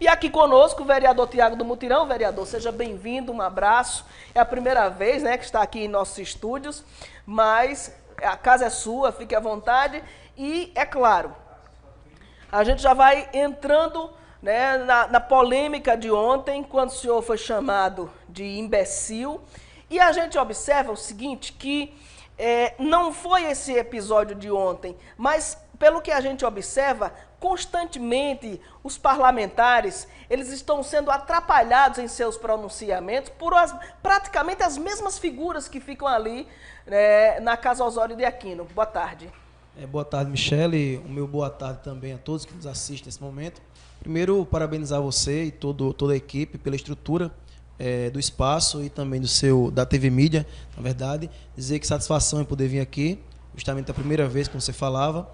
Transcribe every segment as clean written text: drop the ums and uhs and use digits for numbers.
E aqui conosco o vereador Tiago do Mutirão. Vereador, seja bem-vindo, um abraço. É a primeira vez, né, que está aqui em nossos estúdios, mas a casa é sua, fique à vontade. E, é claro, a gente já vai entrando, né, na polêmica de ontem, quando o senhor foi chamado de imbecil. E a gente observa o seguinte, que não foi esse episódio de ontem, mas pelo que a gente observa, constantemente os parlamentares, eles estão sendo atrapalhados em seus pronunciamentos por praticamente as mesmas figuras que ficam ali, né, na Casa Osório de Aquino. Boa tarde. Boa tarde, Michele. O meu boa tarde também a todos que nos assistem nesse momento. Primeiro, parabenizar você e toda a equipe pela estrutura do espaço e também da TV Mídia, na verdade. Dizer que satisfação em poder vir aqui, justamente a primeira vez que você falava.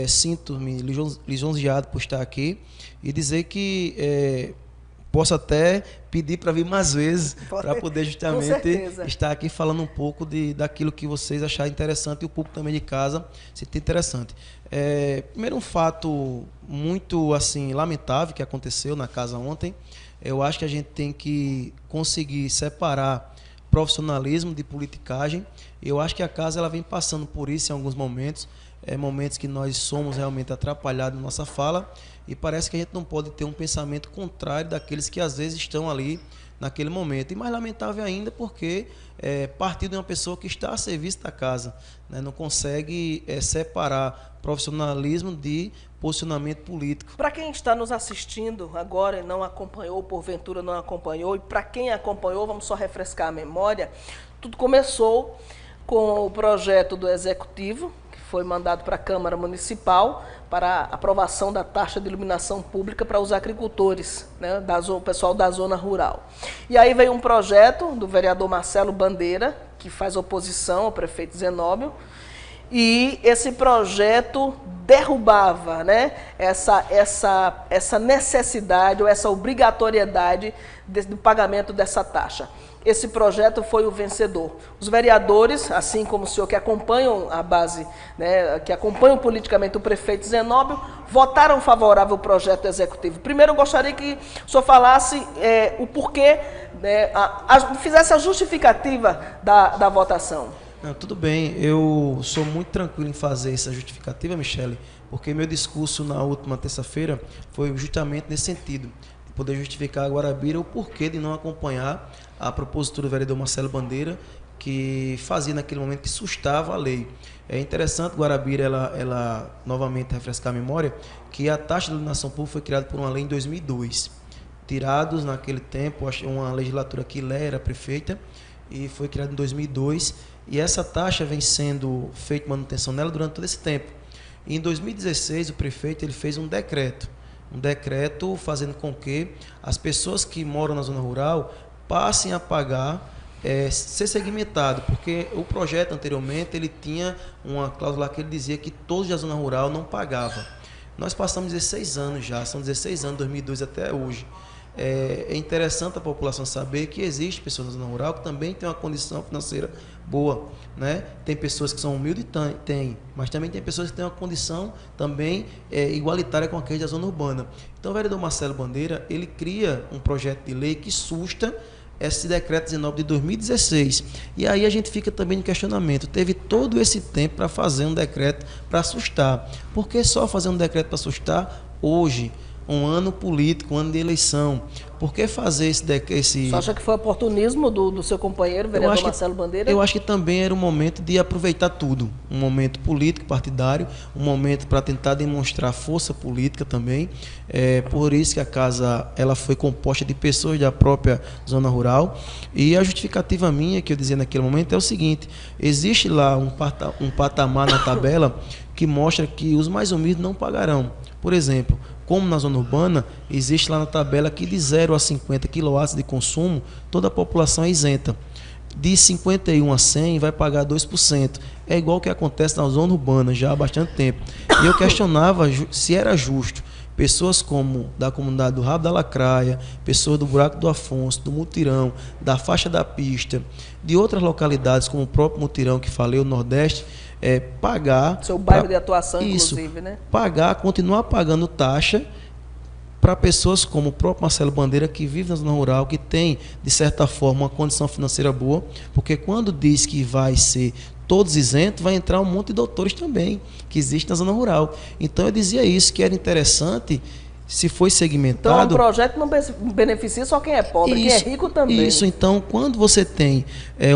Sinto-me lisonjeado por estar aqui e dizer que posso até pedir para vir mais vezes para poder justamente estar aqui falando um pouco daquilo que vocês acharem interessante e o público também de casa se tem interessante. Primeiro, um fato muito assim lamentável que aconteceu na casa ontem. Eu acho que a gente tem que conseguir separar profissionalismo de politicagem. Eu acho que a casa ela vem passando por isso em alguns momentos. Momentos que nós somos realmente atrapalhados na nossa fala e parece que a gente não pode ter um pensamento contrário daqueles que às vezes estão ali naquele momento. E mais lamentável ainda porque partir de uma pessoa que está a serviço da casa, né, não consegue separar profissionalismo de posicionamento político. Para quem está nos assistindo agora e não acompanhou, porventura não acompanhou, e para quem acompanhou, vamos só refrescar a memória, tudo começou com o projeto do Executivo, foi mandado para a Câmara Municipal para aprovação da taxa de iluminação pública para os agricultores, né, o pessoal da zona rural. E aí veio um projeto do vereador Marcelo Bandeira, que faz oposição ao prefeito Zenóbio, e esse projeto derrubava, né, essa necessidade ou essa obrigatoriedade do pagamento dessa taxa. Esse projeto foi o vencedor. Os vereadores, assim como o senhor que acompanham a base, né, que acompanham politicamente o prefeito Zenóbio, votaram favorável ao projeto executivo. Primeiro, eu gostaria que o senhor falasse o porquê, né, fizesse a justificativa da votação. Não, tudo bem, eu sou muito tranquilo em fazer essa justificativa, Michele, porque meu discurso na última terça-feira foi justamente nesse sentido, de poder justificar a Guarabira o porquê de não acompanhar a propositura do vereador Marcelo Bandeira, que fazia naquele momento que sustava a lei. É interessante, Guarabira, ela novamente refrescar a memória, que a taxa de iluminação pública foi criada por uma lei em 2002. Tirados naquele tempo, uma legislatura que Lé era prefeita, e foi criada em 2002, e essa taxa vem sendo feita manutenção nela durante todo esse tempo. E em 2016, o prefeito ele fez um decreto fazendo com que as pessoas que moram na zona rural passem a pagar, ser segmentado, porque o projeto anteriormente ele tinha uma cláusula que ele dizia que todos da zona rural não pagavam. Nós passamos 16 anos já, são 16 anos, 2002 até hoje. É interessante a população saber que existe pessoas na zona rural que também têm uma condição financeira boa, né? Tem pessoas que são humildes, mas também tem pessoas que têm uma condição também igualitária com aqueles da zona urbana. Então o vereador Marcelo Bandeira, ele cria um projeto de lei que susta esse decreto 19 de 2016. E aí a gente fica também no questionamento. Teve todo esse tempo para fazer um decreto para assustar. Por que só fazer um decreto para assustar hoje? Um ano político, um ano de eleição. Por que fazer esse... Você acha que foi oportunismo do seu companheiro, vereador Marcelo Bandeira? Eu acho que também era um momento de aproveitar tudo. Um momento político, partidário, um momento para tentar demonstrar força política também. Por isso que a casa ela foi composta de pessoas da própria zona rural. E a justificativa minha, que eu dizia naquele momento, é o seguinte. Existe lá um patamar na tabela que mostra que os mais humildes não pagarão. Por exemplo, como na zona urbana, existe lá na tabela que de 0 a 50 kW de consumo, toda a população é isenta. De 51 a 100 vai pagar 2%. É igual o que acontece na zona urbana já há bastante tempo. E eu questionava se era justo pessoas como da comunidade do Rabo da Lacraia, pessoas do Buraco do Afonso, do Mutirão, da faixa da pista, de outras localidades como o próprio Mutirão que falei, o Nordeste, pagar... Seu bairro de atuação, isso, inclusive, né? Pagar, continuar pagando taxa para pessoas como o próprio Marcelo Bandeira, que vive na zona rural, que tem, de certa forma, uma condição financeira boa, porque quando diz que vai ser todos isentos, vai entrar um monte de doutores também, que existe na zona rural. Então eu dizia isso, que era interessante, se foi segmentado... Então, um projeto não beneficia só quem é pobre, quem é rico também. Isso, então, quando você tem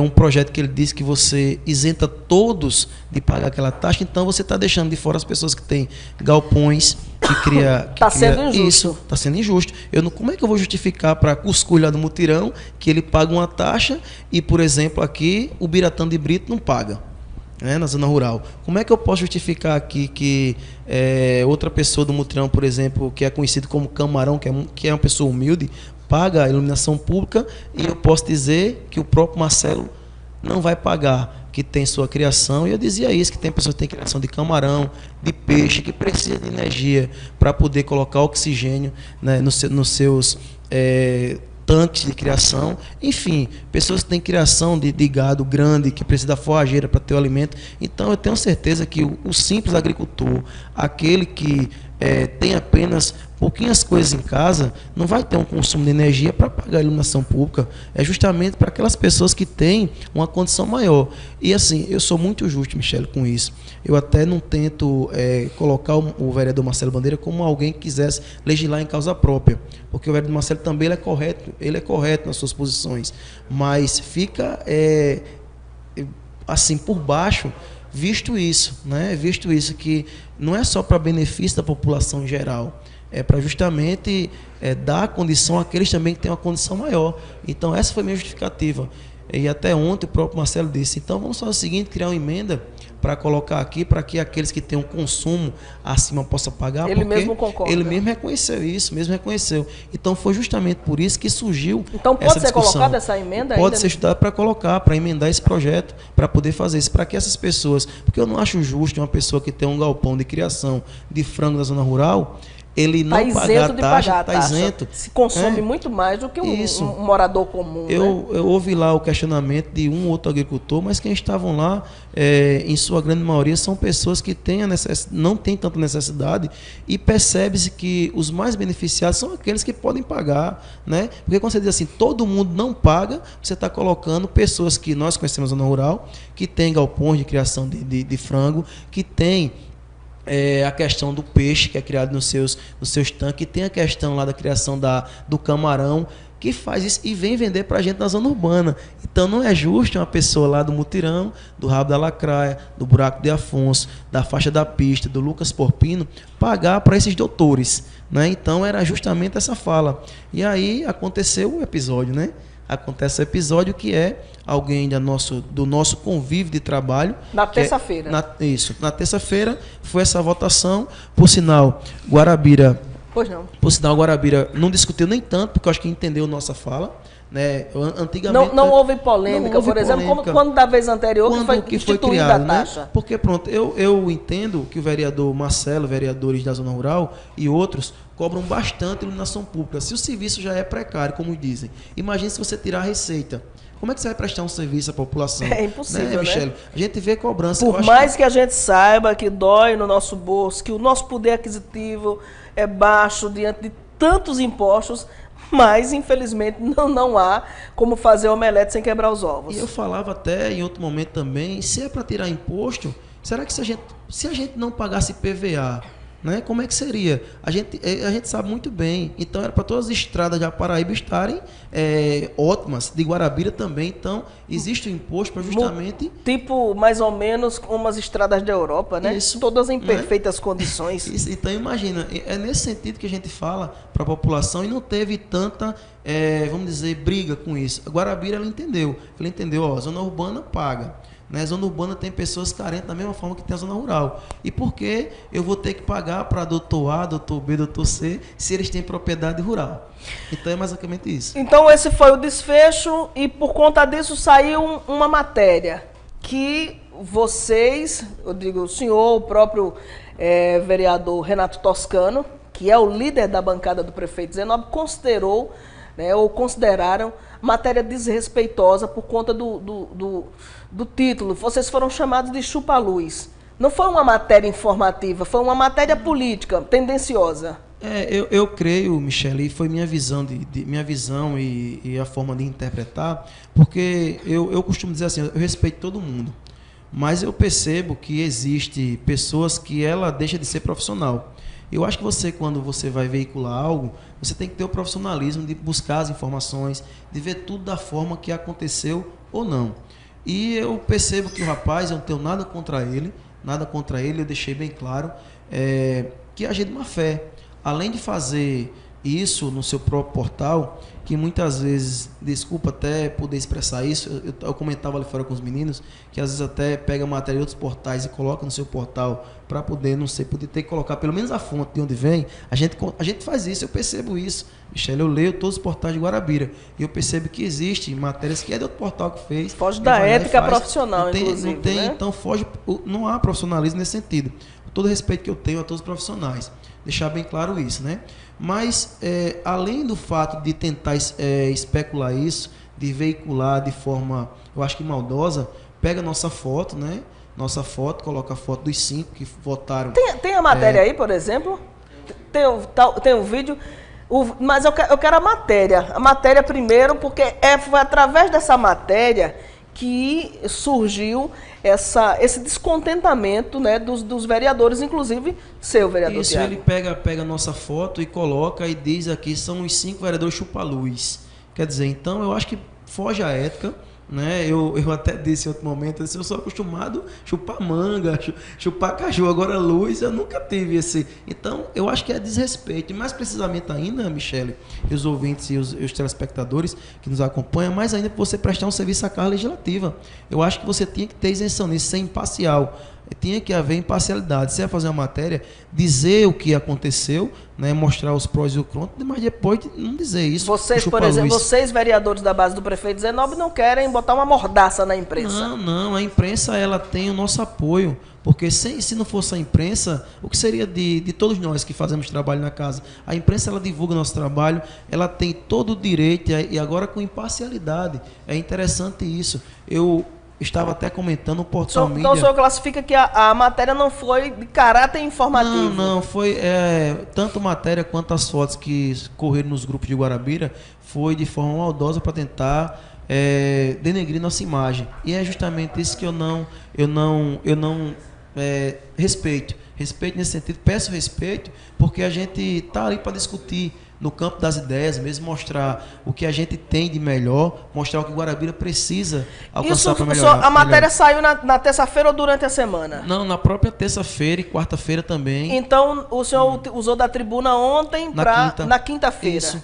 um projeto que ele diz que você isenta todos de pagar aquela taxa, então você está deixando de fora as pessoas que têm galpões, que cria... Está sendo injusto. Isso, está sendo injusto. Como é que eu vou justificar para Cuscuz lá do Mutirão que ele paga uma taxa e, por exemplo, aqui o Biratã de Brito não paga? Na zona rural. Como é que eu posso justificar aqui que outra pessoa do Mutirão, por exemplo, que é conhecido como Camarão, que é uma pessoa humilde, paga a iluminação pública, e eu posso dizer que o próprio Marcelo não vai pagar, que tem sua criação? E eu dizia isso, que tem pessoas que têm criação de camarão, de peixe, que precisa de energia para poder colocar oxigênio, né, nos seus tanques de criação, enfim, pessoas que têm criação de gado grande, que precisa da forrageira para ter o alimento. Então eu tenho certeza que o simples agricultor, aquele que tem apenas pouquinhas coisas em casa, não vai ter um consumo de energia para pagar a iluminação pública. É justamente para aquelas pessoas que têm uma condição maior. E assim, eu sou muito justo, Michele, com isso. Eu até não tento colocar o vereador Marcelo Bandeira como alguém que quisesse legislar em causa própria, porque o vereador Marcelo também ele é correto nas suas posições, mas fica assim por baixo, visto isso, né? Visto isso, que não é só para benefício da população em geral, é para justamente dar condição àqueles também que têm uma condição maior. Então essa foi a minha justificativa. E até ontem o próprio Marcelo disse, então vamos fazer o seguinte, criar uma emenda para colocar aqui, para que aqueles que têm um consumo acima possam pagar. Ele mesmo concorda. Ele mesmo reconheceu isso, Então foi justamente por isso que surgiu Então pode ser colocada essa emenda? Pode ser estudado para colocar, para emendar esse projeto, para poder fazer isso, para que essas pessoas, porque eu não acho justo uma pessoa que tem um galpão de criação de frango na zona rural, ele não pagar a taxa, está isento. Se consome muito mais do que um morador comum. Eu ouvi lá o questionamento de um outro agricultor, mas quem estavam lá, em sua grande maioria, são pessoas que não têm tanta necessidade, e percebe-se que os mais beneficiados são aqueles que podem pagar, né? Porque quando você diz assim, todo mundo não paga, você está colocando pessoas que nós conhecemos na zona rural, que têm galpões de criação de frango, que têm a questão do peixe que é criado nos seus tanques, tem a questão lá da criação do camarão, que faz isso e vem vender para a gente na zona urbana. Então não é justo uma pessoa lá do Mutirão, do Rabo da Lacraia, do Buraco de Afonso, da Faixa da Pista, do Lucas Porpino, pagar para esses doutores, né? Então era justamente essa fala. E aí aconteceu o episódio, né? Acontece o episódio que é alguém do nosso convívio de trabalho. Na terça-feira. Na terça-feira foi essa votação. Por sinal, Guarabira... Pois não. Por sinal, Guarabira não discutiu nem tanto, porque eu acho que entendeu nossa fala. Né? Antigamente, não houve polêmica, por exemplo, como quando da vez anterior que foi instituída a taxa. Né? Porque, pronto, eu entendo que o vereador Marcelo, vereadores da zona rural e outros cobram bastante iluminação pública. Se o serviço já é precário, como dizem, imagine se você tirar a receita. Como é que você vai prestar um serviço à população? É impossível, né, Michele? A gente vê cobrança. Por mais que a gente saiba que dói no nosso bolso, que o nosso poder aquisitivo é baixo diante de tantos impostos, mas, infelizmente, não há como fazer omelete sem quebrar os ovos. E eu falava até em outro momento também, se é para tirar imposto, será que se a gente não pagasse PVA, né, como é que seria? A gente sabe muito bem. Então, era para todas as estradas de Paraíba estarem ótimas, de Guarabira também. Então, existe o imposto para justamente... Tipo, mais ou menos, como as estradas da Europa, né? Isso, todas em perfeitas né? condições. Isso, então, imagina, é nesse sentido que a gente fala para a população, e não teve tanta, vamos dizer, briga com isso. A Guarabira, ela entendeu, a zona urbana paga. Na zona urbana tem pessoas carentes da mesma forma que tem a zona rural. E por que eu vou ter que pagar para doutor A, doutor B, doutor C, se eles têm propriedade rural? Então é basicamente isso. Então esse foi o desfecho, e por conta disso saiu uma matéria que vocês, eu digo o senhor, o próprio vereador Renato Toscano, que é o líder da bancada do prefeito Zenob, considerou, né, ou consideraram matéria desrespeitosa por conta do título. Vocês foram chamados de chupa-luz. Não foi uma matéria informativa, foi uma matéria política, tendenciosa. Eu creio, Michele, e foi minha visão, minha visão e a forma de interpretar, porque eu costumo dizer assim, eu respeito todo mundo, mas eu percebo que existe pessoas que ela deixa de ser profissional. Eu acho que você, quando você vai veicular algo, você tem que ter o profissionalismo de buscar as informações, de ver tudo da forma que aconteceu ou não. E eu percebo que o rapaz, eu não tenho nada contra ele, eu deixei bem claro, que agir de má fé. Além de fazer isso no seu próprio portal, que muitas vezes, desculpa até poder expressar isso, eu comentava ali fora com os meninos, que às vezes até pega matéria de outros portais e coloca no seu portal para poder, não sei, poder ter que colocar pelo menos a fonte de onde vem. A gente faz isso, eu percebo isso. Michele, eu leio todos os portais de Guarabira e eu percebo que existem matérias que é de outro portal que fez. Foge da ética profissional, inclusive. Não tem, né? Então não há profissionalismo nesse sentido. Todo o respeito que eu tenho a todos os profissionais. Deixar bem claro isso, né? Mas, além do fato de tentar especular isso, de veicular de forma, eu acho que maldosa, pega nossa foto, né? Nossa foto, coloca a foto dos 5 que votaram. Tem a matéria aí, por exemplo? Tem o vídeo? Mas eu quero a matéria. A matéria primeiro, porque foi através dessa matéria que surgiu esse descontentamento, né, dos vereadores, inclusive seu vereador Isso, Thiago. ele pega a nossa foto e coloca e diz aqui, são os 5 vereadores chupa-luz. Quer dizer, então eu acho que foge à ética, né? Eu até disse em outro momento, eu sou acostumado a chupar manga, chupar caju, agora luz eu nunca tive esse. Então eu acho que é desrespeito, e mais precisamente ainda, Michele, e os ouvintes e os telespectadores que nos acompanham, mais ainda que você prestar um serviço à Casa Legislativa. Eu acho que você tinha que ter isenção nisso, ser imparcial. Tinha que haver imparcialidade. Se ia fazer uma matéria, dizer o que aconteceu, né, mostrar os prós e os contras, mas depois não dizer isso. Vocês, por exemplo, vocês vereadores da base do prefeito Zenob não querem botar uma mordaça na imprensa? Não, a imprensa ela tem o nosso apoio, porque se não fosse a imprensa, o que seria de todos nós que fazemos trabalho na casa? A imprensa ela divulga nosso trabalho, ela tem todo o direito e agora com imparcialidade. É interessante isso. Eu estava até comentando o portal mídia. Então o senhor classifica que a matéria não foi de caráter informativo? Não, foi tanto matéria quanto as fotos que correram nos grupos de Guarabira foi de forma maldosa para tentar denegrir nossa imagem. E é justamente isso que eu não respeito. Respeito nesse sentido, peço respeito, porque a gente está ali para discutir no campo das ideias, mesmo mostrar o que a gente tem de melhor, mostrar o que Guarabira precisa alcançar para melhorar. A matéria saiu na terça-feira ou durante a semana? Não, na própria terça-feira e quarta-feira também. Então, o senhor usou da tribuna ontem na quinta-feira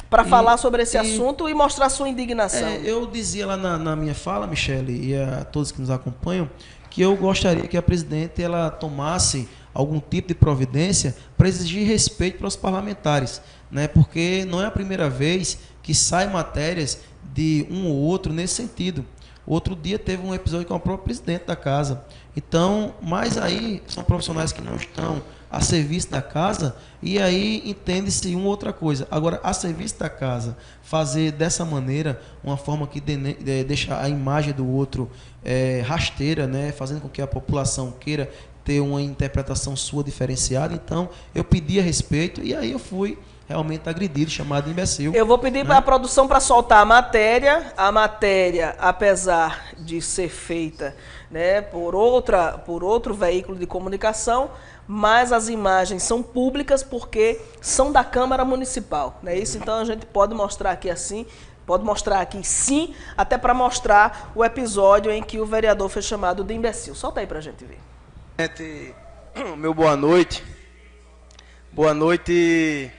para falar sobre esse assunto e mostrar sua indignação. Eu dizia lá na minha fala, Michele, e a todos que nos acompanham, que eu gostaria que a presidente ela tomasse algum tipo de providência para exigir respeito para os parlamentares, né? Porque não é a primeira vez que saem matérias de um ou outro nesse sentido. Outro dia teve um episódio com o próprio presidente da casa. Então, mas aí são profissionais que não estão a serviço da casa e aí entende-se uma outra coisa. Agora, a serviço da casa, fazer dessa maneira, uma forma que deixa a imagem do outro rasteira, né? Fazendo com que a população queira ter uma interpretação sua diferenciada. Então, eu pedi a respeito e aí eu fui realmente agredido, chamado de imbecil. Eu vou pedir para a produção para soltar a matéria. A matéria, apesar de ser feita, né, por outro veículo de comunicação, mas as imagens são públicas porque são da Câmara Municipal. Não é isso? Então a gente pode mostrar aqui assim, pode mostrar aqui sim, até para mostrar o episódio em que o vereador foi chamado de imbecil. Solta aí para a gente ver. Meu boa noite. Boa noite.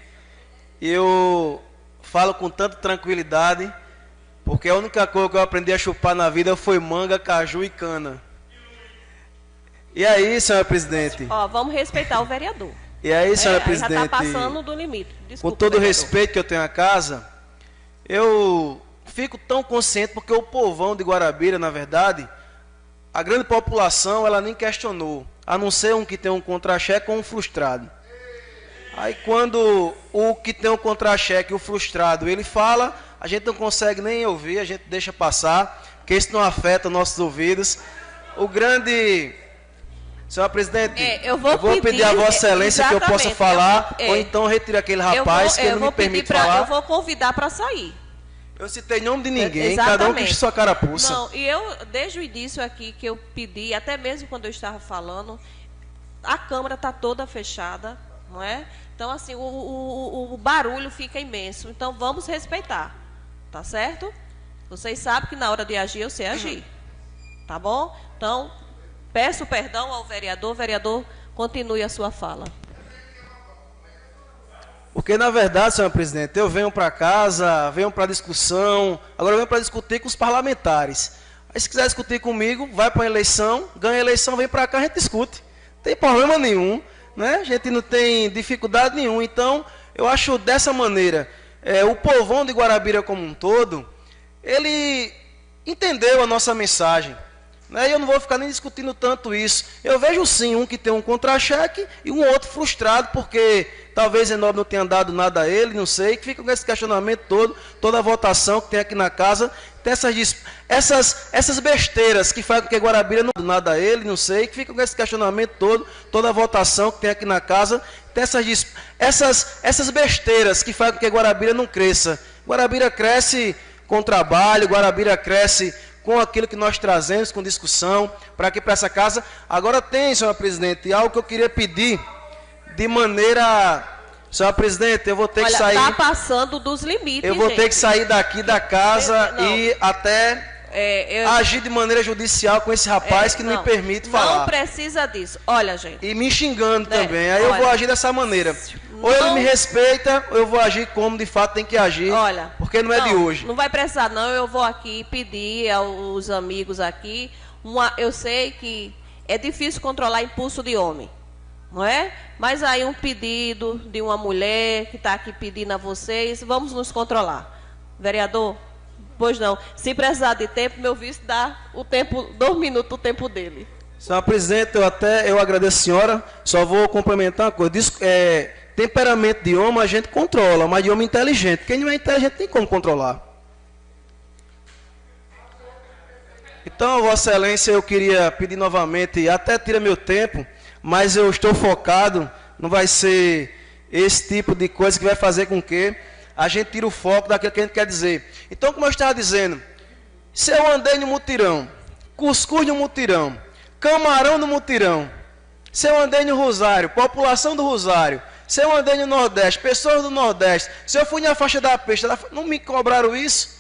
Eu falo com tanta tranquilidade, porque a única coisa que eu aprendi a chupar na vida foi manga, caju e cana. E aí, senhora presidente? Vamos respeitar o vereador. E aí, senhora presidente? Já está passando do limite. Desculpa, com todo o vereador. respeito que eu tenho à casa, eu fico tão consciente porque o povão de Guarabira, na verdade, a grande população, ela nem questionou, a não ser um que tem um contra-cheque ou um frustrado. Aí quando o que tem um contra-cheque, o frustrado, ele fala, a gente não consegue nem ouvir, a gente deixa passar, porque isso não afeta nossos ouvidos. O grande Senhora presidente, eu vou pedir a Vossa Excelência que eu possa falar, ou é. então retire aquele rapaz que não me permite falar. Eu vou convidar para sair. Eu citei nome de ninguém, Exatamente. cada um que sua carapuça. Não, e eu, desde o início aqui, que eu pedi, até mesmo quando eu estava falando, a Câmara está toda fechada, não é? Então, assim, o barulho fica imenso. Então, vamos respeitar, tá certo? Vocês sabem que na hora de agir, eu sei agir, tá bom? Então, peço perdão ao vereador. Vereador, continue a sua fala. Porque, na verdade, senhora presidente, eu venho para casa, venho para discussão, agora eu venho para discutir com os parlamentares. Aí, se quiser discutir comigo, vai para a eleição, ganha a eleição, vem para cá, a gente discute. Não tem problema nenhum, né? A gente não tem dificuldade nenhuma. Então, eu acho dessa maneira, o povão de Guarabira como um todo, ele entendeu a nossa mensagem. Né? E eu não vou ficar nem discutindo tanto isso. Eu vejo sim um que tem um contra-cheque e um outro frustrado, porque talvez Enob não tenha dado nada a ele, não sei, que fica com esse questionamento todo, toda a votação que tem aqui na casa, tem essas besteiras que faz com que Guarabira não dá nada a ele, não sei, que fica com esse questionamento todo, toda a votação que tem aqui na casa, tem essas besteiras que faz com que Guarabira não cresça. Guarabira cresce com trabalho, Guarabira cresce com aquilo que nós trazemos, com discussão, para aqui, para essa casa. Agora tem, senhora presidente, algo que eu queria pedir de maneira... Senhora presidente, eu vou ter que sair... Está passando dos limites, eu vou gente. ter que sair daqui da casa e até agir de maneira judicial com esse rapaz que não me permite falar. Não precisa disso. Olha, gente... E me xingando também. Aí eu vou agir dessa maneira. Ou ele me respeita, ou eu vou agir como de fato tem que agir. Olha, porque não é de hoje. Não vai precisar, não. Eu vou aqui pedir aos amigos aqui. Eu sei que é difícil controlar impulso de homem, não é? Mas aí um pedido de uma mulher que está aqui pedindo a vocês, vamos nos controlar. Vereador, pois não. Se precisar de tempo, meu vice dá o tempo, 2 minutos, o tempo dele. Senhora presidente, eu agradeço a senhora. Só vou complementar uma coisa. Temperamento de homem a gente controla, mas de homem inteligente. Quem não é inteligente tem como controlar. Então, Vossa Excelência, eu queria pedir novamente, até tira meu tempo, mas eu estou focado, não vai ser esse tipo de coisa que vai fazer com que a gente tire o foco daquilo que a gente quer dizer. Então, como eu estava dizendo, se eu andei no mutirão, cuscuz no mutirão, camarão no mutirão, se eu andei no Rosário, população do Rosário, se eu andei no Nordeste, pessoas do Nordeste, se eu fui na faixa da peixe, não me cobraram isso,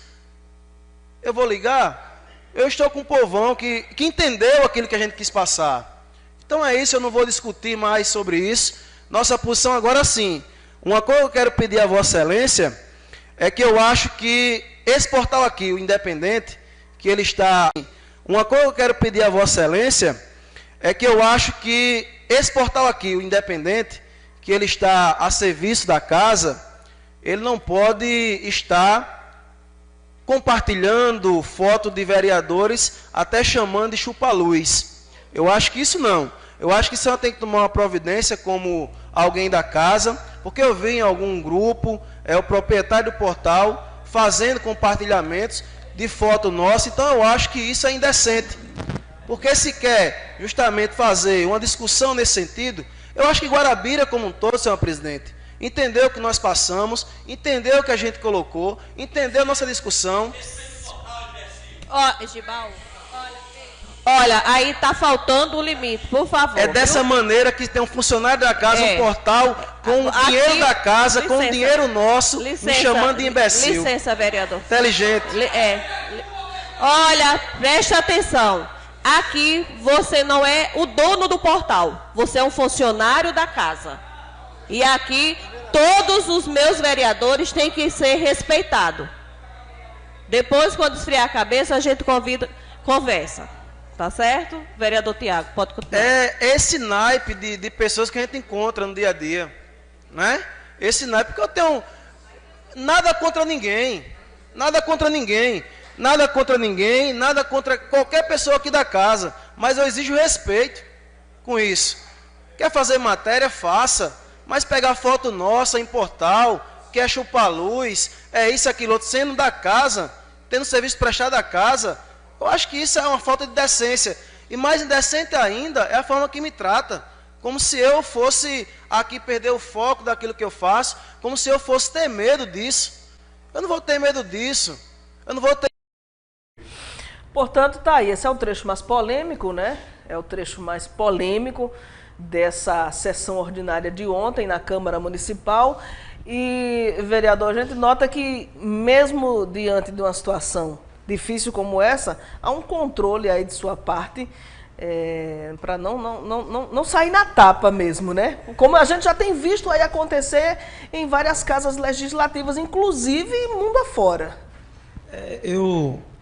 eu vou ligar? Eu estou com um povão que entendeu aquilo que a gente quis passar. Então é isso, eu não vou discutir mais sobre isso. Nossa posição agora sim. Uma coisa que eu quero pedir a Vossa Excelência é que eu acho que esse portal aqui, o Independente, que ele está... Uma coisa que eu quero pedir a Vossa Excelência é que eu acho que esse portal aqui, o Independente, que ele está a serviço da casa, ele não pode estar compartilhando foto de vereadores, até chamando de chupa-luz. Eu acho que isso não. Eu acho que isso tem que tomar uma providência como alguém da casa, porque eu vi em algum grupo, o proprietário do portal, fazendo compartilhamentos de foto nossa, então eu acho que isso é indecente. Porque se quer justamente fazer uma discussão nesse sentido, eu acho que Guarabira como um todo, senhor presidente, entendeu o que nós passamos, entendeu o que a gente colocou, entendeu a nossa discussão. Gibal, olha, aí está faltando o limite, por favor. É dessa maneira que tem um funcionário da casa, um portal, com o dinheiro da casa, com o dinheiro nosso, me chamando de imbecil. Licença, vereador. Inteligente. Olha, preste atenção. Aqui você não é o dono do portal, você é um funcionário da casa. E aqui todos os meus vereadores têm que ser respeitados. Depois, quando esfriar a cabeça, a gente conversa. Tá certo? Vereador Tiago, pode continuar. É esse naipe de pessoas que a gente encontra no dia a dia. Né? Esse naipe, porque eu tenho nada contra ninguém. Nada contra ninguém. Nada contra ninguém, nada contra qualquer pessoa aqui da casa. Mas eu exijo respeito com isso. Quer fazer matéria? Faça. Mas pegar foto nossa em portal, quer chupar luz, isso, aquilo, outro, sendo da casa, tendo serviço prestado da casa, eu acho que isso é uma falta de decência. E mais indecente ainda é a forma que me trata. Como se eu fosse aqui perder o foco daquilo que eu faço, como se eu fosse ter medo disso. Eu não vou ter medo disso. Eu não vou ter... Portanto, tá aí. Esse é o trecho mais polêmico, né? É o trecho mais polêmico dessa sessão ordinária de ontem na Câmara Municipal. E, vereador, a gente nota que, mesmo diante de uma situação difícil como essa, há um controle aí de sua parte para não sair na tapa mesmo, né? Como a gente já tem visto aí acontecer em várias casas legislativas, inclusive mundo afora.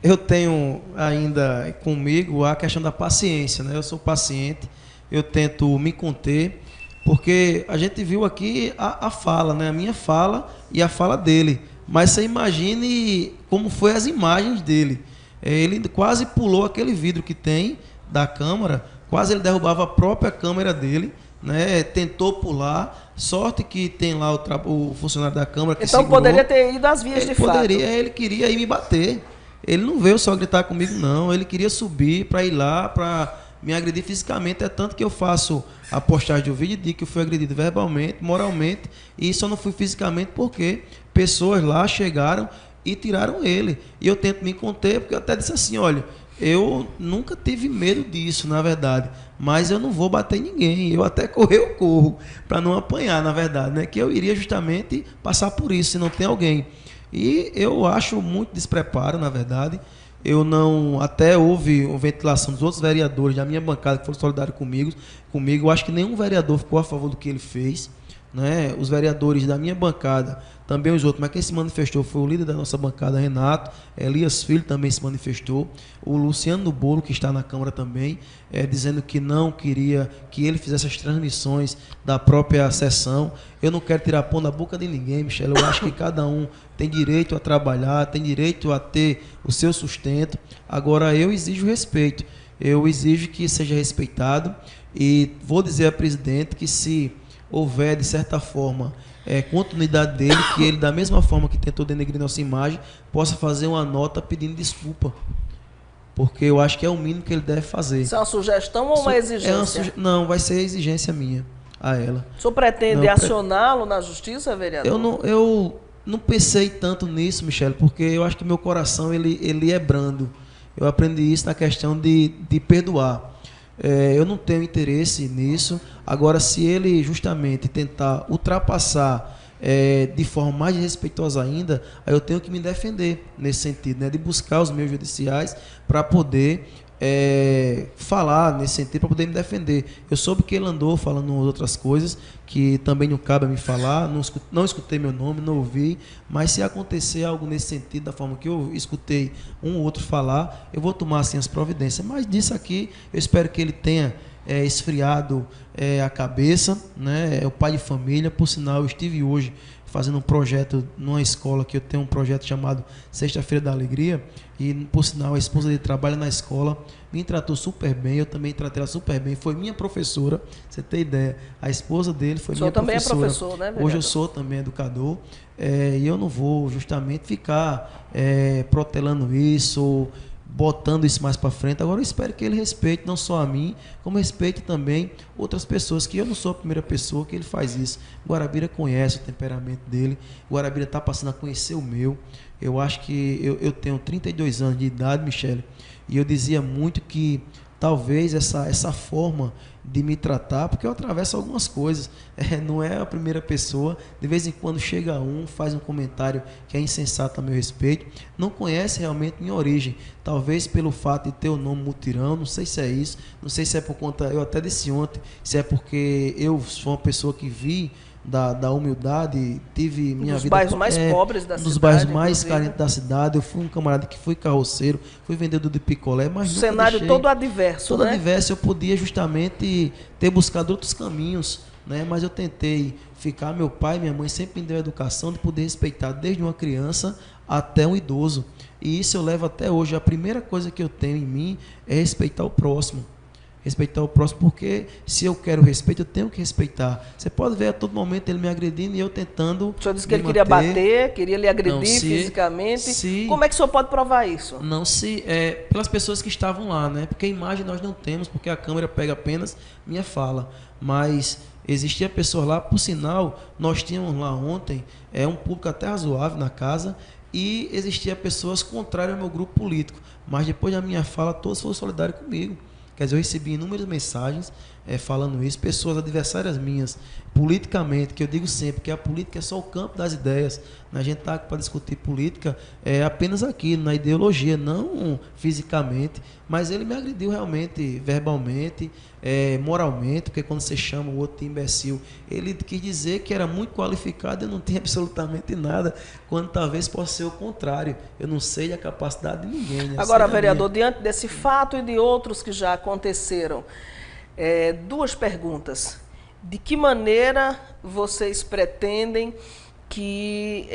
Eu tenho ainda comigo a questão da paciência, né? Eu sou paciente, eu tento me conter, porque a gente viu aqui a fala, né? A minha fala e a fala dele. Mas você imagine como foi as imagens dele. Ele quase pulou aquele vidro que tem da câmara, quase ele derrubava a própria câmera dele, né? Tentou pular, sorte que tem lá o funcionário da câmara que então segurou. Poderia ter ido às vias de fato. Ele queria ir me bater. Ele não veio só gritar comigo, não. Ele queria subir para ir lá, para me agredir fisicamente. É tanto que eu faço a postagem do vídeo de que eu fui agredido verbalmente, moralmente, e só não fui fisicamente porque pessoas lá chegaram e tiraram ele. E eu tento me conter, porque eu até disse assim, olha, eu nunca tive medo disso, na verdade, mas eu não vou bater em ninguém. Eu até eu corro para não apanhar, na verdade, né? Que eu iria justamente passar por isso, se não tem alguém. E eu acho muito despreparo, na verdade. Eu não... Até houve uma ventilação dos outros vereadores da minha bancada que foram solidários comigo. Eu acho que nenhum vereador ficou a favor do que ele fez, né? Os vereadores da minha bancada, também os outros, mas quem se manifestou foi o líder da nossa bancada, Renato. Elias Filho também se manifestou. O Luciano Bolo, que está na Câmara também, dizendo que não queria que ele fizesse as transmissões da própria sessão. Eu não quero tirar pão da boca de ninguém, Michele. Eu acho que cada um tem direito a trabalhar, tem direito a ter o seu sustento. Agora, eu exijo respeito. Eu exijo que seja respeitado. E vou dizer ao presidente que, se houver, de certa forma, continuidade dele, que ele, da mesma forma que tentou denegrir nossa imagem, possa fazer uma nota pedindo desculpa. Porque eu acho que é o mínimo que ele deve fazer. Isso é uma sugestão ou uma exigência? Não, vai ser exigência minha a ela. O senhor pretende acioná-lo na justiça, vereador? Eu não pensei tanto nisso, Michele, porque eu acho que meu coração ele é brando. Eu aprendi isso na questão de perdoar. Eu não tenho interesse nisso. Agora, se ele justamente tentar ultrapassar de forma mais respeitosa ainda, aí eu tenho que me defender nesse sentido, né? De buscar os meios judiciais para poder falar nesse sentido, para poder me defender. Eu soube que ele andou falando outras coisas que também não cabe a me falar, não escutei meu nome, não ouvi, mas se acontecer algo nesse sentido, da forma que eu escutei um ou outro falar, eu vou tomar assim as providências. Mas disso aqui, eu espero que ele tenha esfriado a cabeça, né? É o pai de família. Por sinal, eu estive hoje fazendo um projeto numa escola, que eu tenho um projeto chamado Sexta-feira da Alegria, e por sinal a esposa dele trabalha na escola, me tratou super bem, eu também tratei ela super bem, foi minha professora, você tem ideia, a esposa dele foi minha professora. O senhor também é professor, né, vereador? Hoje eu sou também educador, e eu não vou justamente ficar protelando isso, botando isso mais para frente. Agora eu espero que ele respeite não só a mim, como respeite também outras pessoas, que eu não sou a primeira pessoa que ele faz isso. Guarabira conhece o temperamento dele, Guarabira está passando a conhecer o meu. Eu acho que eu tenho 32 anos de idade, Michele, e eu dizia muito que talvez essa forma de me tratar, porque eu atravesso algumas coisas, não é a primeira pessoa, de vez em quando chega faz um comentário que é insensato a meu respeito, não conhece realmente minha origem, talvez pelo fato de ter o nome Mutirão, não sei se é isso, não sei se é por conta, eu até disse ontem, se é porque eu sou uma pessoa que vi da humildade, tive minha vida... Dos bairros mais pobres da cidade. Dos bairros mais carentes da cidade. Eu fui um camarada que fui carroceiro, fui vendedor de picolé, mas o cenário todo adverso, todo adverso. Eu podia justamente ter buscado outros caminhos, né? Mas eu tentei ficar. Meu pai e minha mãe sempre me deu a educação de poder respeitar desde uma criança até um idoso. E isso eu levo até hoje. A primeira coisa que eu tenho em mim é respeitar o próximo. respeitar o próximo, porque se eu quero respeito, eu tenho que respeitar. Você pode ver a todo momento ele me agredindo e eu tentando. O senhor disse que ele queria bater, queria lhe agredir fisicamente. Como é que o senhor pode provar isso? Não, pelas pessoas que estavam lá, né? Porque a imagem nós não temos, porque a câmera pega apenas minha fala. Mas existia pessoas lá, por sinal, nós tínhamos lá ontem um público até razoável na casa, e existia pessoas contrárias ao meu grupo político. Mas depois da minha fala, todos foram solidários comigo. Quer dizer, eu recebi inúmeras mensagens falando isso, pessoas adversárias minhas, politicamente, que eu digo sempre que a política é só o campo das ideias. A gente está para discutir política apenas aqui, na ideologia, não fisicamente. Mas ele me agrediu realmente, verbalmente, moralmente, porque quando você chama o outro de imbecil, ele quis dizer que era muito qualificado, eu não tinha absolutamente nada, quando talvez possa ser o contrário. Eu não sei a capacidade de ninguém. Né? Agora, vereador, diante desse fato e de outros que já aconteceram, duas perguntas. De que maneira vocês pretendem que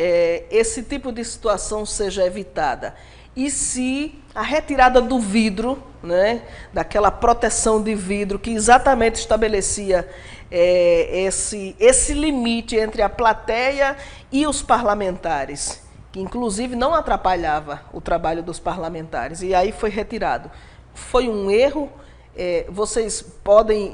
esse tipo de situação seja evitada? E se a retirada do vidro, né, daquela proteção de vidro que exatamente estabelecia esse limite entre a plateia e os parlamentares, que inclusive não atrapalhava o trabalho dos parlamentares, e aí foi retirado. Foi um erro? Vocês podem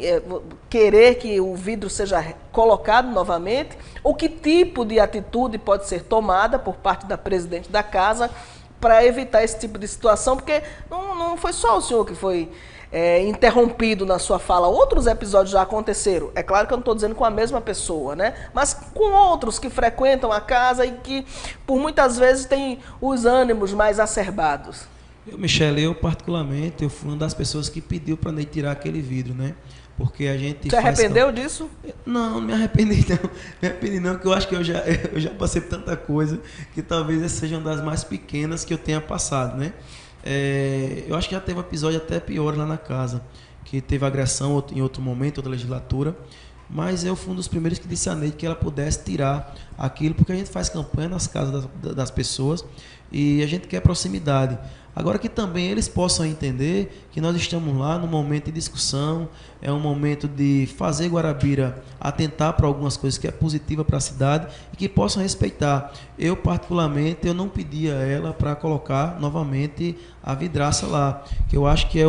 querer que o vidro seja colocado novamente? Ou que tipo de atitude pode ser tomada por parte da presidente da casa para evitar esse tipo de situação? Porque não foi só o senhor que foi interrompido na sua fala. Outros episódios já aconteceram. É claro que eu não estou dizendo com a mesma pessoa, né? Mas com outros que frequentam a casa e que, por muitas vezes, têm os ânimos mais acerbados. Michele, eu particularmente, eu fui uma das pessoas que pediu para Ney tirar aquele vidro, né? Porque a gente... Você arrependeu disso? Não me arrependi não, porque eu acho que eu já passei por tanta coisa que talvez essa seja uma das mais pequenas que eu tenha passado, né? Eu acho que já teve um episódio até pior lá na casa, que teve agressão em outro momento, outra legislatura, mas eu fui um dos primeiros que disse a Ney que ela pudesse tirar aquilo, porque a gente faz campanha nas casas das pessoas e a gente quer proximidade. Agora que também eles possam entender que nós estamos lá num momento de discussão, é um momento de fazer Guarabira atentar para algumas coisas que é positiva para a cidade e que possam respeitar. Eu, particularmente, eu não pedi a ela para colocar novamente a vidraça lá, que eu acho que é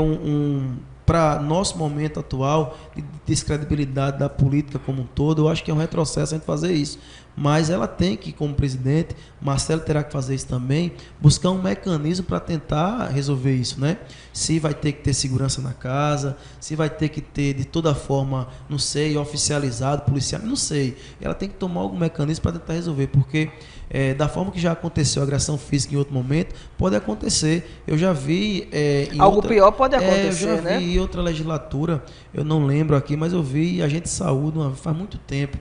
para nosso momento atual de descredibilidade da política como um todo, eu acho que é um retrocesso a gente fazer isso. Mas ela tem que, como presidente, Marcelo terá que fazer isso também, buscar um mecanismo para tentar resolver isso, né? Se vai ter que ter segurança na casa, se vai ter que ter de toda forma, não sei, oficializado, policial, não sei. Ela tem que tomar algum mecanismo para tentar resolver, porque da forma que já aconteceu a agressão física em outro momento, pode acontecer. Eu já vi... Algo pior pode acontecer, eu já vi em outra legislatura, eu não lembro aqui, mas eu vi agente de saúde faz muito tempo,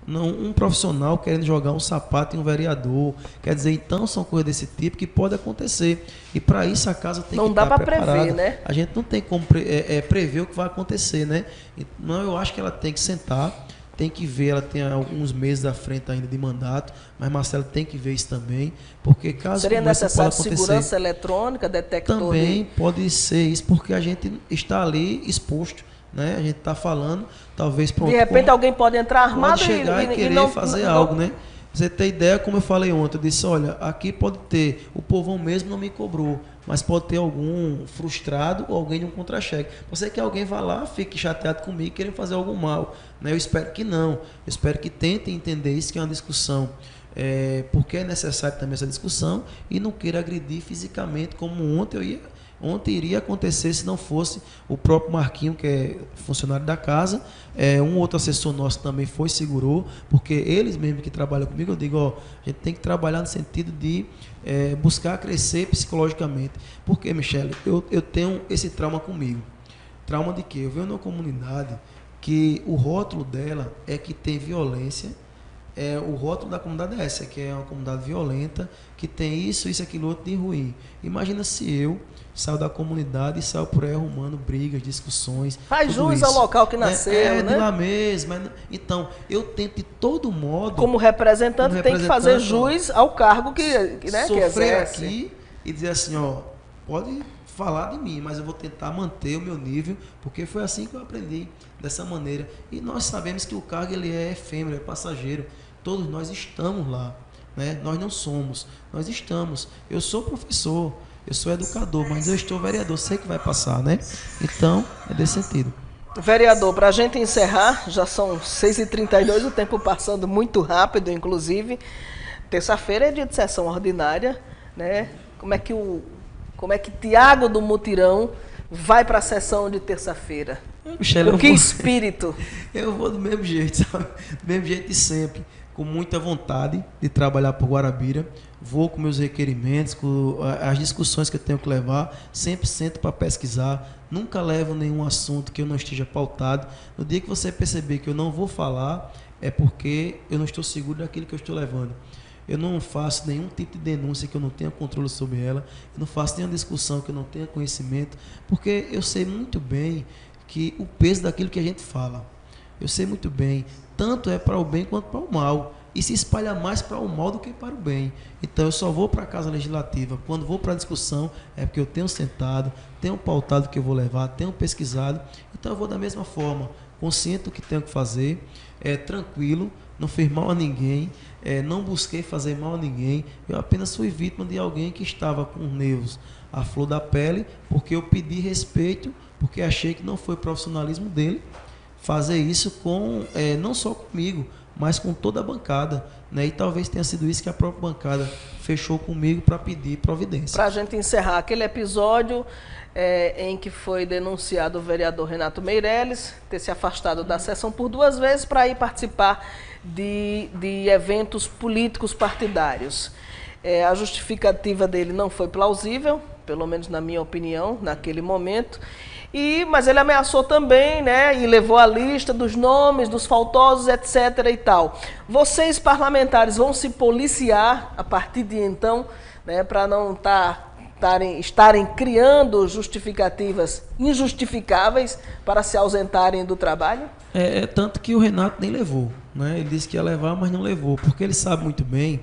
um profissional querendo jogar um sapato em um vereador. Quer dizer, então são coisas desse tipo que pode acontecer. E para isso a casa tem que estar preparada. Não dá para prever, né? A gente não tem como prever o que vai acontecer, né? Então, eu acho que ela tem que sentar, tem que ver, ela tem alguns meses à frente ainda de mandato, mas Marcelo tem que ver isso também, porque caso seria necessário segurança eletrônica, detector? Também pode ser isso, porque a gente está ali exposto. Né? A gente está falando, talvez... Pronto, de repente alguém pode entrar armado pode chegar e querer não, fazer algo, né? Você tem ideia, como eu falei ontem, eu disse, olha, aqui pode ter, o povão mesmo não me cobrou, mas pode ter algum frustrado ou alguém de um contra-cheque. Você que alguém vá lá, fique chateado comigo, querendo fazer algum mal, né? Eu espero que não, eu espero que tentem entender isso, que é uma discussão, porque é necessário também essa discussão, e não queira agredir fisicamente, como ontem iria acontecer se não fosse o próprio Marquinho, que é funcionário da casa, um outro assessor nosso também segurou, porque eles mesmo que trabalham comigo, eu digo, ó, a gente tem que trabalhar no sentido de buscar crescer psicologicamente. Porque, Michele, eu tenho esse trauma comigo. Trauma de quê? Eu venho numa comunidade que o rótulo dela é que tem violência. O rótulo da comunidade é essa, que é uma comunidade violenta, que tem isso, aquilo outro de ruim. Imagina se eu saio da comunidade e saio por aí arrumando brigas, discussões. Faz jus ao local que nasceu, né? De lá mesmo. Então, eu tento de todo modo... Como representante, tem que fazer jus ao cargo que sofrer exerce. aqui e dizer assim, ó, pode falar de mim, mas eu vou tentar manter o meu nível, porque foi assim que eu aprendi, dessa maneira. E nós sabemos que o cargo ele é efêmero, é passageiro. Todos nós estamos lá, né? Nós não somos, nós estamos. Eu sou professor, eu sou educador, mas eu estou vereador, sei que vai passar, né? Então, é desse sentido. Vereador, para a gente encerrar, já são 6h32, o tempo passando muito rápido, inclusive. Terça-feira é dia de sessão ordinária, né? Como é que Tiago do Mutirão vai para a sessão de terça-feira? Michele, Que espírito? Eu vou do mesmo jeito, sabe? Do mesmo jeito de sempre, com muita vontade de trabalhar por Guarabira. Vou com meus requerimentos, com as discussões que eu tenho que levar, sempre sento para pesquisar, nunca levo nenhum assunto que eu não esteja pautado. No dia que você perceber que eu não vou falar, é porque eu não estou seguro daquilo que eu estou levando. Eu não faço nenhum tipo de denúncia que eu não tenha controle sobre ela, eu não faço nenhuma discussão que eu não tenha conhecimento, porque eu sei muito bem que o peso daquilo que a gente fala, eu sei muito bem, tanto é para o bem quanto para o mal, e se espalha mais para o mal do que para o bem. Então eu só vou para a Casa Legislativa, quando vou para a discussão, é porque eu tenho sentado, tenho pautado o que eu vou levar, tenho pesquisado, então eu vou da mesma forma, consciente do que tenho que fazer, tranquilo, não fiz mal a ninguém, não busquei fazer mal a ninguém, eu apenas fui vítima de alguém que estava com nervos à flor da pele, porque eu pedi respeito, porque achei que não foi profissionalismo dele fazer isso com, não só comigo, mas com toda a bancada, né? E talvez tenha sido isso que a própria bancada fechou comigo para pedir providência. Para a gente encerrar aquele episódio em que foi denunciado o vereador Renato Meireles ter se afastado da sessão por 2 vezes para ir participar de eventos políticos partidários. A justificativa dele não foi plausível, pelo menos na minha opinião, naquele momento. Mas ele ameaçou também, né, e levou a lista dos nomes, dos faltosos, etc. e tal. Vocês, parlamentares, vão se policiar a partir de então, né, para não estarem criando justificativas injustificáveis para se ausentarem do trabalho? Tanto que o Renato nem levou, né? Ele disse que ia levar, mas não levou, porque ele sabe muito bem,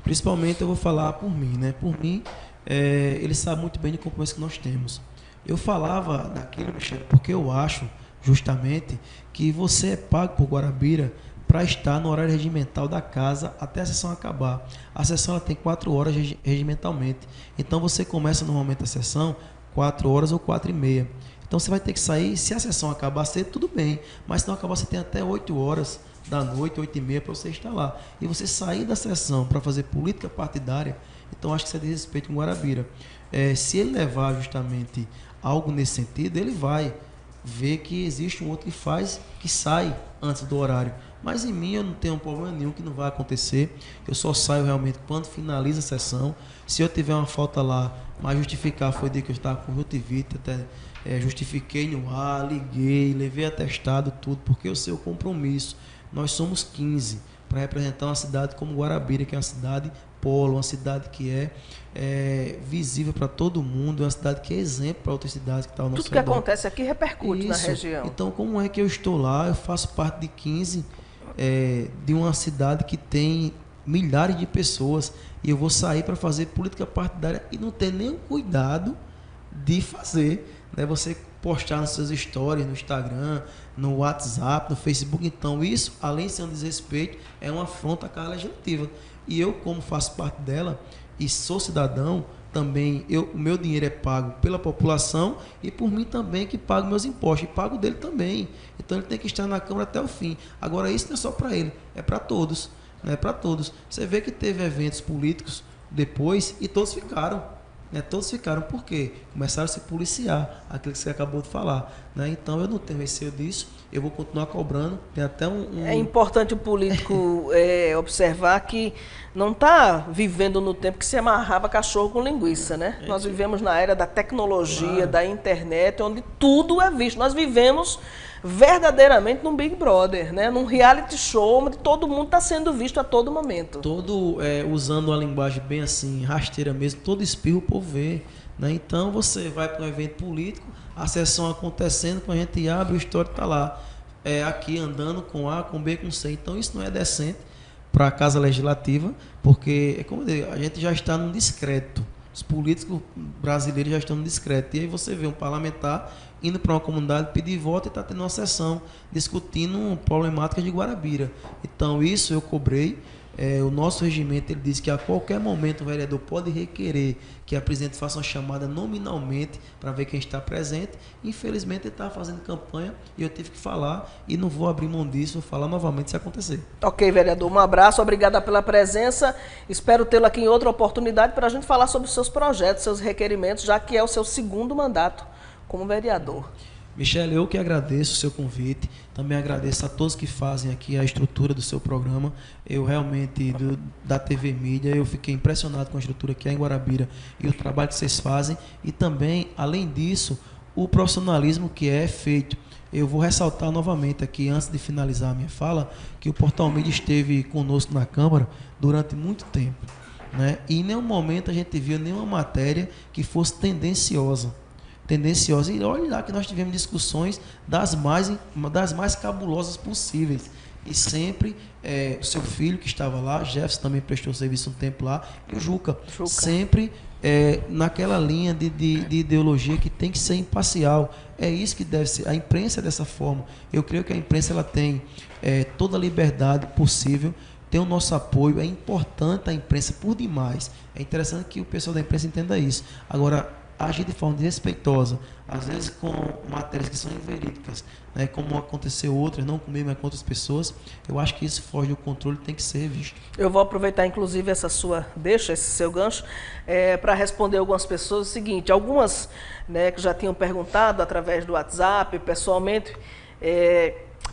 principalmente eu vou falar por mim, né? Por mim, ele sabe muito bem do compromisso que nós temos. Eu falava daquilo, Michele, porque eu acho, justamente, que você é pago por Guarabira para estar no horário regimental da casa até a sessão acabar. A sessão ela tem 4 horas regimentalmente. Então você começa normalmente a sessão 4 horas ou 4h30. Então você vai ter que sair, se a sessão acabar cedo, tudo bem. Mas se não acabar, você tem até 8 horas da noite, 8h30 para você estar lá. E você sair da sessão para fazer política partidária, então acho que isso é desrespeito com Guarabira. Se ele levar justamente algo nesse sentido, ele vai ver que existe um outro que sai antes do horário. Mas em mim eu não tenho problema nenhum, que não vai acontecer. Eu só saio realmente quando finaliza a sessão. Se eu tiver uma falta lá, mas justificar foi de que eu estava com conjuntivite, até justifiquei no ar, liguei, levei atestado, tudo, porque eu sei o compromisso. Nós somos 15 para representar uma cidade como Guarabira, que é uma cidade polo, uma cidade que é visível para todo mundo, uma cidade que é exemplo para outras cidades que estão ao nosso redor. Tudo que acontece aqui repercute na região. Então, como é que eu estou lá? Eu faço parte de 15 de uma cidade que tem milhares de pessoas e eu vou sair para fazer política partidária e não ter nenhum cuidado de fazer, né? Você postar nas suas stories, no Instagram, no WhatsApp, no Facebook. Então, isso, além de ser um desrespeito, é uma afronta à Casa Legislativa. E eu, como faço parte dela e sou cidadão, também o meu dinheiro é pago pela população e por mim também, que pago meus impostos e pago dele também. Então ele tem que estar na Câmara até o fim. Agora isso não é só para ele, é para todos, né? Para todos. Você vê que teve eventos políticos depois e todos ficaram, né? Todos ficaram. Por quê? Começaram a se policiar, aquilo que você acabou de falar, né? Então eu não tenho receio disso, eu vou continuar cobrando. Tem até É importante o político observar que não está vivendo no tempo que se amarrava cachorro com linguiça, né? Nós vivemos na era da tecnologia, claro, da internet, onde tudo é visto. Nós vivemos verdadeiramente num Big Brother, né? Num reality show onde todo mundo está sendo visto a todo momento. Usando uma linguagem bem assim, rasteira mesmo, todo espirro o povo vê, né? Então você vai para um evento político, a sessão acontecendo, quando a gente abre, o histórico está lá, aqui andando com A, com B, com C. Então isso não é decente para a Casa Legislativa, porque, como eu digo, a gente já está num descrédito Os políticos brasileiros já estão discretos. E aí você vê um parlamentar indo para uma comunidade pedir voto e está tendo uma sessão discutindo problemáticas de Guarabira. Então, isso eu cobrei. O nosso regimento ele diz que a qualquer momento o vereador pode requerer que a presidente faça uma chamada nominalmente para ver quem está presente. Infelizmente ele estava fazendo campanha e eu tive que falar e não vou abrir mão disso, vou falar novamente se acontecer. Ok, vereador, um abraço, obrigada pela presença. Espero tê-lo aqui em outra oportunidade para a gente falar sobre os seus projetos, seus requerimentos, já que é o seu segundo mandato como vereador. Michele, eu que agradeço o seu convite, também agradeço a todos que fazem aqui a estrutura do seu programa. Eu realmente, da TV Mídia, eu fiquei impressionado com a estrutura que é em Guarabira e o trabalho que vocês fazem e também, além disso, o profissionalismo que é feito. Eu vou ressaltar novamente aqui, antes de finalizar a minha fala, que o Portal Mídia esteve conosco na Câmara durante muito tempo, né? E em nenhum momento a gente viu nenhuma matéria que fosse tendenciosa. E olha lá que nós tivemos discussões das mais cabulosas possíveis. E sempre o seu filho que estava lá, Jefferson também prestou serviço um tempo lá, e o Juca. Sempre naquela linha de ideologia que tem que ser imparcial. É isso que deve ser. A imprensa é dessa forma. Eu creio que a imprensa ela tem toda a liberdade possível, tem o nosso apoio. É importante a imprensa por demais. É interessante que o pessoal da imprensa entenda isso. Agora, agir de forma desrespeitosa, às vezes com matérias que são inverídicas, né, como aconteceu outras, não comigo, mas com outras pessoas, eu acho que isso foge do controle, tem que ser revisto. Eu vou aproveitar, inclusive, essa sua deixa, esse seu gancho, para responder algumas pessoas o seguinte, algumas, né, que já tinham perguntado através do WhatsApp, pessoalmente,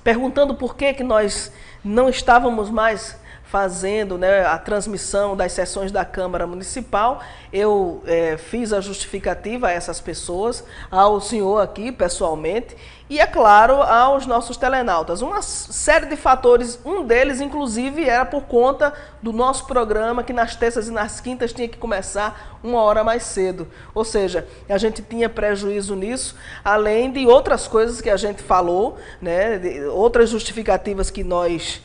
perguntando por que nós não estávamos mais fazendo, né, a transmissão das sessões da Câmara Municipal. Eu fiz a justificativa a essas pessoas, ao senhor aqui pessoalmente e, é claro, aos nossos telenautas. Uma série de fatores, um deles, inclusive, era por conta do nosso programa, que nas terças e nas quintas tinha que começar 1 hora mais cedo. Ou seja, a gente tinha prejuízo nisso, além de outras coisas que a gente falou, né, de outras justificativas que nós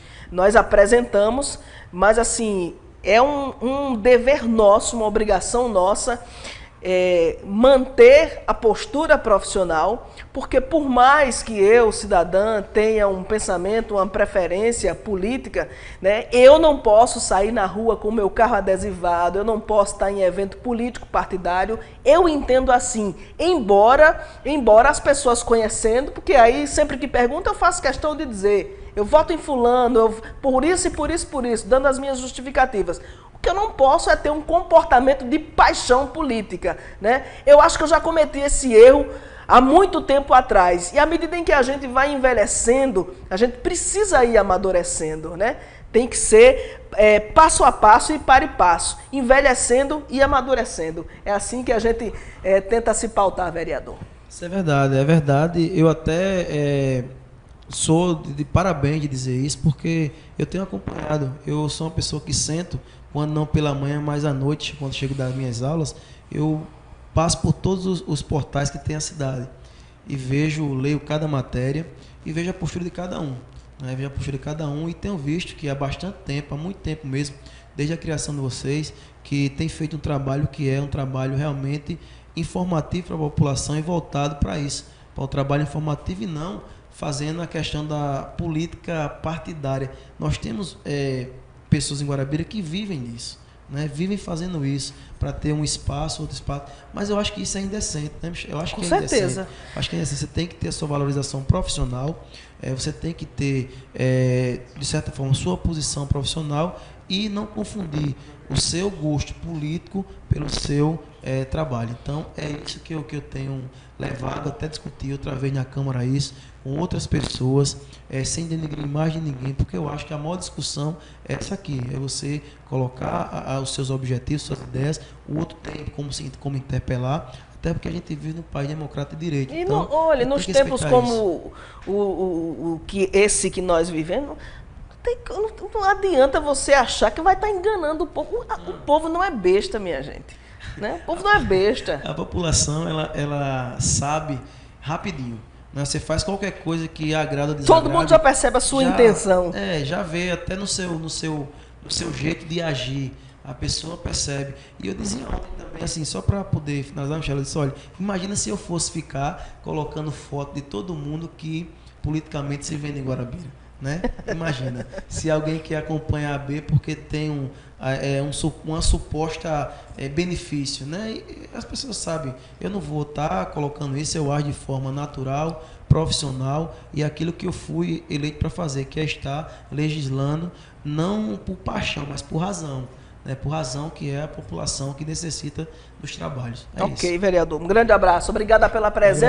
apresentamos, mas assim, é um dever nosso, uma obrigação nossa, manter a postura profissional, porque por mais que eu, cidadã, tenha um pensamento, uma preferência política, né, eu não posso sair na rua com o meu carro adesivado, eu não posso estar em evento político partidário, eu entendo assim, embora as pessoas conhecendo, porque aí sempre que perguntam eu faço questão de dizer, eu voto em fulano, por isso, dando as minhas justificativas. O que eu não posso é ter um comportamento de paixão política, né? Eu acho que eu já cometi esse erro há muito tempo atrás. E à medida em que a gente vai envelhecendo, a gente precisa ir amadurecendo, né? Tem que ser passo a passo e para e passo, envelhecendo e amadurecendo. É assim que a gente tenta se pautar, vereador. Isso é verdade. Eu até... sou de parabéns de dizer isso, porque eu tenho acompanhado. Eu sou uma pessoa que sento, quando não pela manhã, mas à noite, quando chego das minhas aulas, eu passo por todos os portais que tem a cidade e leio cada matéria e vejo a postura de cada um. Né? Vejo a postura de cada um e tenho visto que há bastante tempo, há muito tempo mesmo, desde a criação de vocês, que tem feito um trabalho que é um trabalho realmente informativo para a população e voltado para isso, para o trabalho informativo e não fazendo a questão da política partidária. Nós temos pessoas em Guarabira que vivem disso, né? Vivem fazendo isso para ter um espaço, outro espaço. Mas eu acho que isso é indecente, né? Eu acho que Com certeza. Acho que é indecente. Você tem que ter a sua valorização profissional, você tem que ter, de certa forma, sua posição profissional e não confundir o seu gosto político pelo seu trabalho. Então, é isso que eu tenho levado, até discutir outra vez na Câmara isso, com outras pessoas, sem denigrir mais de ninguém, porque eu acho que a maior discussão é essa aqui, é você colocar os seus objetivos, suas ideias, o outro tem como interpelar, até porque a gente vive num país democrático de direito. E então, olha, nos tempos como esse que nós vivemos, não adianta você achar que vai estar enganando o povo. O povo não é besta, minha gente. Né? O povo não é besta. A população, ela sabe rapidinho. Né? Você faz qualquer coisa que agrada ou desagrada. Todo mundo já percebe a sua intenção. Já vê até no seu jeito de agir. A pessoa percebe. E eu dizia ontem também, assim, só para poder finalizar, Michele, eu disse, olha, imagina se eu fosse ficar colocando foto de todo mundo que politicamente se vende em Guarabira, né? Imagina, se alguém que acompanha a AB porque tem uma suposta benefício, né? E as pessoas sabem, eu não vou estar colocando isso, eu acho de forma natural, profissional e aquilo que eu fui eleito para fazer, que é estar legislando, não por paixão, mas por razão. Né, por razão que é a população que necessita dos trabalhos. É ok, isso. vereador. Um grande abraço. Obrigada pela presença.